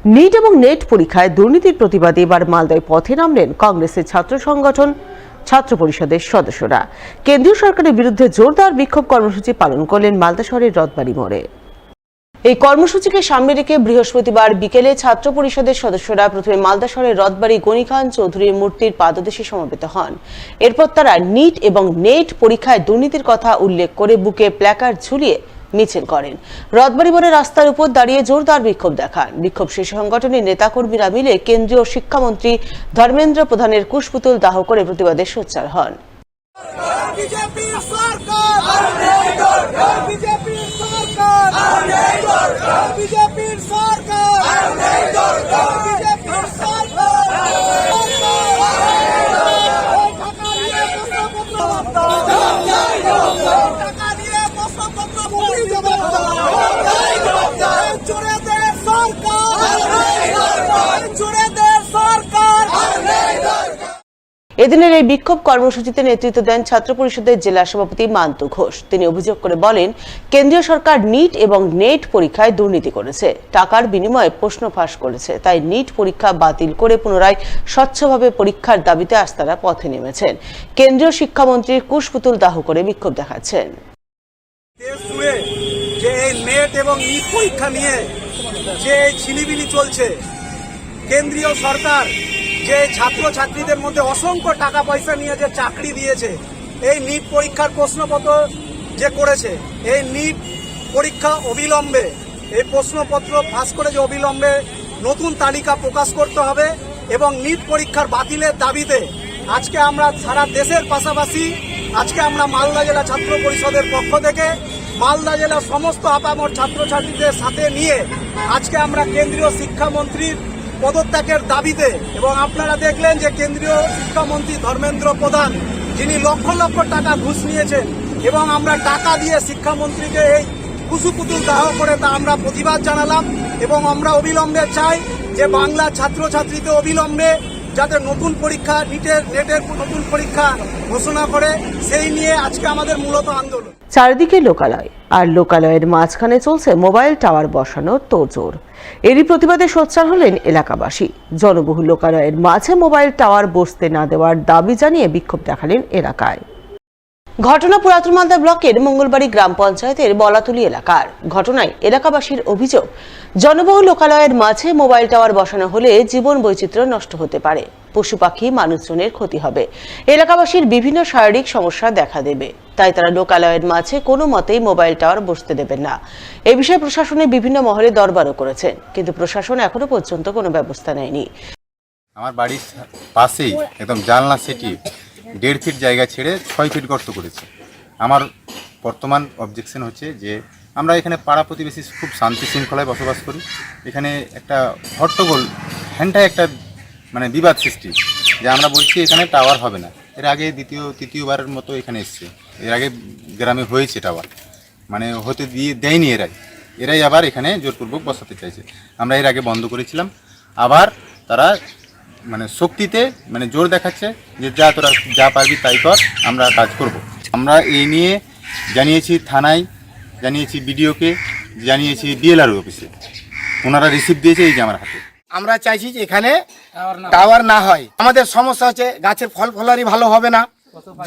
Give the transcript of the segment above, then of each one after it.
NEET এবং net পরীক্ষায় দুর্নীতির প্রতিবাদে এবার মালদায় পথে নামলেন কংগ্রেসের ছাত্র সংগঠন ছাত্র পরিষদের সদস্যরা। কেন্দ্রীয় সরকারের বিরুদ্ধে জোরদার বিক্ষোভ কর্মসূচি পালন করলেন মালদা শহরের রথবাড়ি মোড়ে। এই কর্মসূচিকে সামনে রেখে বৃহস্পতিবার বিকেলে ছাত্র পরিষদের সদস্যরা প্রথমে মালদা শহরের রথবাড়ি গনি খান চৌধুরীর মূর্তির পাদদেশে সমবেত হন। এরপর তারা নিট এবং নেট পরীক্ষায় দুর্নীতির কথা উল্লেখ করে বুকে প্ল্যাকার্ড ঝুলিয়ে মিছিল করেন। রথবাড়ি মোড়ে রাস্তার উপর দাঁড়িয়ে জোরদার বিক্ষোভ দেখান। বিক্ষোভ শেষে সংগঠনের নেতাকর্মীরা মিলে কেন্দ্রীয় শিক্ষামন্ত্রী ধর্মেন্দ্র প্রধানের কুশপুতুল দাহ করে প্রতিবাদে সোচ্চার হন। এদিনের এই বিক্ষোভ কর্মসূচিতে নেতৃত্ব দেন ছাত্র পরিষদের জেলা সভাপতি মান্তু ঘোষ। তিনি অভিযোগ করে বলেন, কেন্দ্রীয় সরকার নিট এবং নেট পরীক্ষায় দুর্নীতি করেছে, টাকার বিনিময়ে প্রশ্ন ফাঁস করেছে। তাই নিট পরীক্ষা বাতিল করে পুনরায় স্বচ্ছভাবে পরীক্ষার দাবিতে আজ তারা পথে নেমেছেন। কেন্দ্রীয় শিক্ষামন্ত্রীর কুশপুতুল দাহ করে বিক্ষোভ দেখাচ্ছেন। যে নেট এবং নিট পরীক্ষা নিয়ে যে ছিনিবিনি চলছে, কেন্দ্রীয় সরকার যে ছাত্রছাত্রীদের মধ্যে অসংখ্য টাকা পয়সা নিয়ে যে চাকরি দিয়েছে, এই নিট পরীক্ষার প্রশ্নপত্র যে করেছে, এই নিট পরীক্ষা অবিলম্বে এই প্রশ্নপত্র ফাঁস করে যে অবিলম্বে নতুন তালিকা প্রকাশ করতে হবে এবং নিট পরীক্ষার বাতিলের দাবিতে আজকে আমরা সারা দেশের পাশাপাশি আজকে আমরা মালদা জেলা ছাত্র পরিষদের পক্ষ থেকে মালদা জেলার সমস্ত আপামর ছাত্রছাত্রীদের সাথে নিয়ে আজকে আমরা কেন্দ্রীয় শিক্ষামন্ত্রীর পদত্যাগের দাবিতে, এবং আপনারা দেখলেন যে কেন্দ্রীয় শিক্ষামন্ত্রী ধর্মেন্দ্র প্রধান যিনি লক্ষ লক্ষ টাকা ঘুষ নিয়েছেন, এবং আমরা টাকা দিয়ে শিক্ষামন্ত্রীকে এই কুশপুতুল দাহ করে তা আমরা প্রতিবাদ জানালাম। এবং আমরা অবিলম্বে চাই যে বাংলা ছাত্রছাত্রীতে অবিলম্বে যাতে নতুন পরীক্ষা নেটের নতুন পরীক্ষা ঘোষণা করে, সেই নিয়ে আজকে আমাদের মূলত আন্দোলন। চারিদিকে লোকালয়, আর লোকালয়ের মাঝখানে চলছে মোবাইল টাওয়ার বসানোর তোড়জোড়। এরই প্রতিবাদে সোচ্চার হলেন এলাকাবাসী। জনবহুল লোকালয়ের মাঝে মোবাইল টাওয়ার বসতে না দেওয়ার দাবি জানিয়ে বিক্ষোভ দেখালেন এলাকায়। ঘটনা পুরাতন মালদা ব্লকের মঙ্গলবাড়ি গ্রাম পঞ্চায়েতের বলাতুলি এলাকার। ঘটনায় এলাকাবাসীর অভিযোগ, জনবহুল লোকালয়ের মাঝে মোবাইল টাওয়ার বসানো হলে জীবন বৈচিত্র্য নষ্ট হতে পারে, পশু পাখি মানুষজনের ক্ষতি হবে, এলাকাবাসীর বিভিন্ন শারীরিক সমস্যা দেখা দেবে। তাই তারা লোকালয়ের মাঝে কোনো মতেই মোবাইল টাওয়ার বসতে দেবেন না। এ বিষয়ে প্রশাসনের বিভিন্ন মহলে দরবারও করেছেন, কিন্তু প্রশাসন এখনো পর্যন্ত কোনো ব্যবস্থা নেয়নি। আমার বাড়ির পাশেই একদম জানলা সেটি 1.5 ফিট জায়গা ছেড়ে 6 ফিট গর্ত করেছে। আমার বর্তমান অবজেকশন হচ্ছে যে আমরা এখানে পাড়া প্রতিবেশী খুব শান্তি শৃঙ্খলায় বসবাস করি। এখানে একটা হট্টগোল হ্যান্ডায় একটা বিবাদ সৃষ্টি, যে আমরা বলছি এখানে টাওয়ার হবে না। এর আগে তৃতীয়বারের মতো এখানে এসছে। এর আগে গ্রামে হয়েছে টাওয়ার, হতে দেয়নি এরাই আবার এখানে জোরপূর্বক বসাতে চাইছে। আমরা এর আগে বন্ধ করেছিলাম, আবার তারা শক্তিতে জোর দেখাচ্ছে যে যা তোরা যা পারবি তাই কর, আমরা কাজ করব। আমরা এই নিয়ে জানিয়েছি থানায়, জানিয়েছি বিডিওকে, জানিয়েছি বিএলআর অফিসে, ওনারা রিসিভ দিয়েছে এই যে আমার হাতে। আমরা চাইছি যে এখানে টাওয়ার না হয়। আমাদের সমস্যা হচ্ছে গাছের ফল ফলারি ভালো হবে না,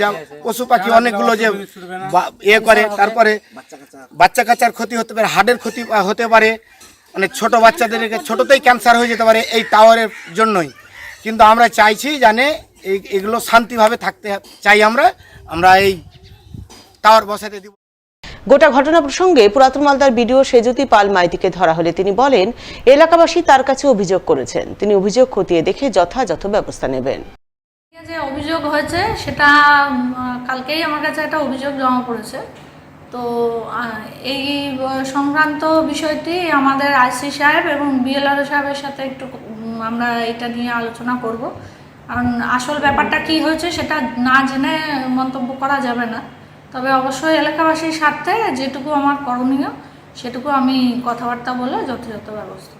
যা পশু পাখি অনেকগুলো যে করে, তারপরে বাচ্চা কাচ্চার ক্ষতি হতে পারে, হার্টের ক্ষতি হতে পারে, ছোট বাচ্চাদেরকে ছোটতেই ক্যান্সার হয়ে যেতে পারে এই টাওয়ারের জন্যই। কিন্তু আমরা চাইছি জানে এগুলো শান্তিভাবে থাকতে চাই। আমরা এই টাওয়ার বসাতে দিব। গোটা ঘটনা প্রসঙ্গে পুরাতন মালদার বিডিও সেজুতি পাল মাইতিকে ধরা হলে তিনি বলেন, এলাকাবাসী তার কাছে অভিযোগ করেছেন, তিনি অভিযোগ খতিয়ে দেখে যথাযথ ব্যবস্থা নেবেন। যে অভিযোগ হয়েছে সেটা কালকেই আমার কাছে একটা অভিযোগ জমা পড়েছে। তো এই সংক্রান্ত বিষয়টি আমাদের আইসি সাহেব এবং বিএলআর সাহেবের সাথে একটু আমরা এটা নিয়ে আলোচনা করব। কারণ আসল ব্যাপারটা কি হয়েছে সেটা না জেনে মন্তব্য করা যাবে না। তবে অবশ্যই এলাকাবাসীর স্বার্থে যেটুকু আমার করণীয় সেটুকু আমি কথাবার্তা বলে যথাযথ ব্যবস্থা